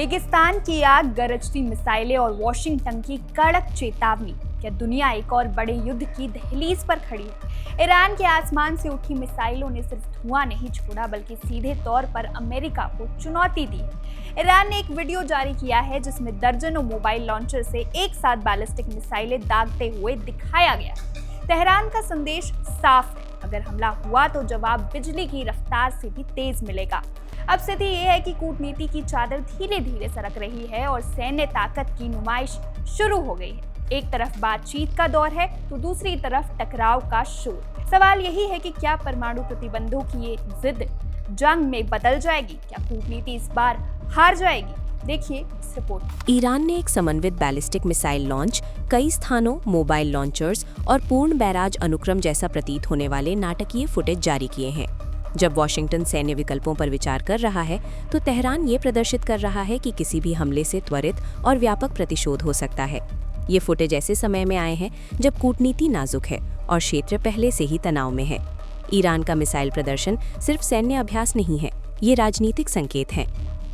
रेगिस्तान की आग, गरजती मिसाइलें और वॉशिंगटन की कड़क चेतावनी। क्या दुनिया एक और बड़े युद्ध की दहलीज पर खड़ी है? ईरान के आसमान से उठी मिसाइलों ने सिर्फ धुआं नहीं छोड़ा, बल्कि सीधे तौर पर अमेरिका को चुनौती दी। ईरान ने एक वीडियो जारी किया है जिसमें दर्जनों मोबाइल लॉन्चर से एक साथ बैलिस्टिक मिसाइलें दागते हुए दिखाया गया। तेहरान का संदेश साफ है, अगर हमला हुआ तो जवाब बिजली की रफ्तार से भी तेज मिलेगा। अब स्थिति ये है कि कूटनीति की चादर धीरे धीरे सरक रही है और सैन्य ताकत की नुमाइश शुरू हो गई है। एक तरफ बातचीत का दौर है तो दूसरी तरफ टकराव का शोर। सवाल यही है कि क्या परमाणु प्रतिबंधों की ये जिद जंग में बदल जाएगी? क्या कूटनीति इस बार हार जाएगी? देखिए इस रिपोर्ट। ईरान ने एक समन्वित बैलिस्टिक मिसाइल लॉन्च, कई स्थानों मोबाइल लॉन्चर्स और पूर्ण बैराज अनुक्रम जैसा प्रतीत होने वाले नाटकीय फुटेज जारी किए हैं। जब वॉशिंगटन सैन्य विकल्पों पर विचार कर रहा है तो तेहरान ये प्रदर्शित कर रहा है कि किसी भी हमले से त्वरित और व्यापक प्रतिशोध हो सकता है। ये फुटेज ऐसे समय में आए हैं जब कूटनीति नाजुक है और क्षेत्र पहले से ही तनाव में है। ईरान का मिसाइल प्रदर्शन सिर्फ सैन्य अभ्यास नहीं है, ये राजनीतिक संकेत है।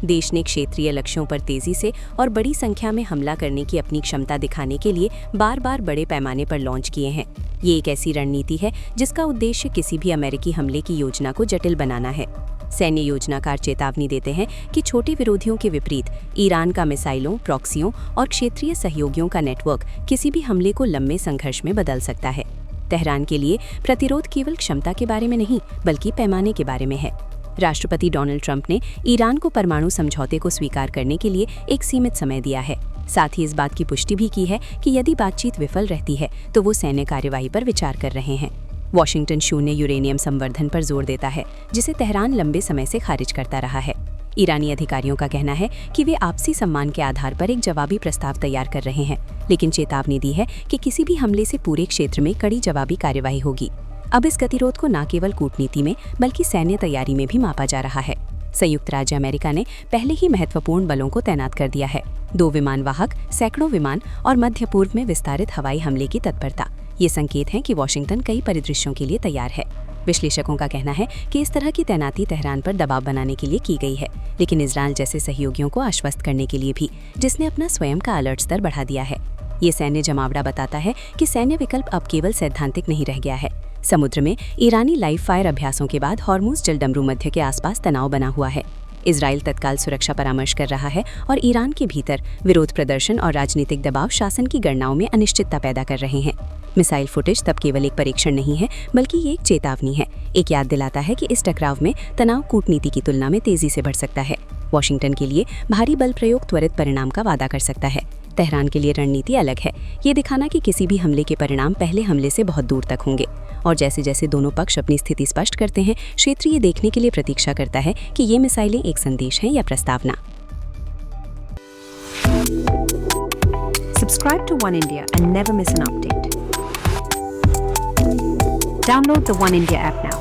देश ने क्षेत्रीय लक्ष्यों पर तेजी से और बड़ी संख्या में हमला करने की अपनी क्षमता दिखाने के लिए बार बार बड़े पैमाने पर लॉन्च किए हैं। ये एक ऐसी रणनीति है जिसका उद्देश्य किसी भी अमेरिकी हमले की योजना को जटिल बनाना है। सैन्य योजनाकार चेतावनी देते हैं कि छोटे विरोधियों के विपरीत ईरान का मिसाइलों, प्रॉक्सियों और क्षेत्रीय सहयोगियों का नेटवर्क किसी भी हमले को लंबे संघर्ष में बदल सकता है। तेहरान के लिए प्रतिरोध केवल क्षमता के बारे में नहीं, बल्कि पैमाने के बारे में है। राष्ट्रपति डोनाल्ड ट्रंप ने ईरान को परमाणु समझौते को स्वीकार करने के लिए एक सीमित समय दिया है। साथ ही इस बात की पुष्टि भी की है कि यदि बातचीत विफल रहती है तो वो सैन्य कार्यवाही पर विचार कर रहे हैं। वॉशिंगटन शून्य यूरेनियम संवर्धन पर जोर देता है, जिसे तेहरान लंबे समय से खारिज करता रहा है। ईरानी अधिकारियों का कहना है कि वे आपसी सम्मान के आधार पर एक जवाबी प्रस्ताव तैयार कर रहे हैं, लेकिन चेतावनी दी है कि किसी भी हमले से पूरे क्षेत्र में कड़ी जवाबी कार्यवाही होगी। अब इस गतिरोध को न केवल कूटनीति में बल्कि सैन्य तैयारी में भी मापा जा रहा है। संयुक्त राज्य अमेरिका ने पहले ही महत्वपूर्ण बलों को तैनात कर दिया है। 2 विमान वाहक, सैकड़ों विमान और मध्य पूर्व में विस्तारित हवाई हमले की तत्परता, ये संकेत हैं कि वॉशिंगटन कई परिदृश्यों के लिए तैयार है। विश्लेषकों का कहना है कि इस तरह की तैनाती तेहरान पर दबाव बनाने के लिए की गई है, लेकिन इजरायल जैसे सहयोगियों को आश्वस्त करने के लिए भी, जिसने अपना स्वयं का अलर्ट स्तर बढ़ा दिया है। ये सैन्य जमावड़ा बताता है कि सैन्य विकल्प अब केवल सैद्धांतिक नहीं रह गया है। समुद्र में ईरानी लाइव फायर अभ्यासों के बाद हॉर्मुज जलडमरू मध्य के आसपास तनाव बना हुआ है। इजरायल तत्काल सुरक्षा परामर्श कर रहा है और ईरान के भीतर विरोध प्रदर्शन और राजनीतिक दबाव शासन की गणनाओं में अनिश्चितता पैदा कर रहे हैं। मिसाइल फुटेज तब केवल एक परीक्षण नहीं है, बल्कि ये एक चेतावनी है, एक याद दिलाता है कि इस टकराव में तनाव कूटनीति की तुलना में तेजी से बढ़ सकता है। वॉशिंगटन के लिए भारी बल प्रयोग त्वरित परिणाम का वादा कर सकता है। तेहरान के लिए रणनीति अलग है, ये दिखाना कि किसी भी हमले के परिणाम पहले हमले से बहुत दूर तक होंगे। और जैसे जैसे दोनों पक्ष अपनी स्थिति स्पष्ट करते हैं, क्षेत्र ये देखने के लिए प्रतीक्षा करता है कि ये मिसाइलें एक संदेश हैं या प्रस्तावना। Subscribe to One India and never miss an update. Download the One India app now.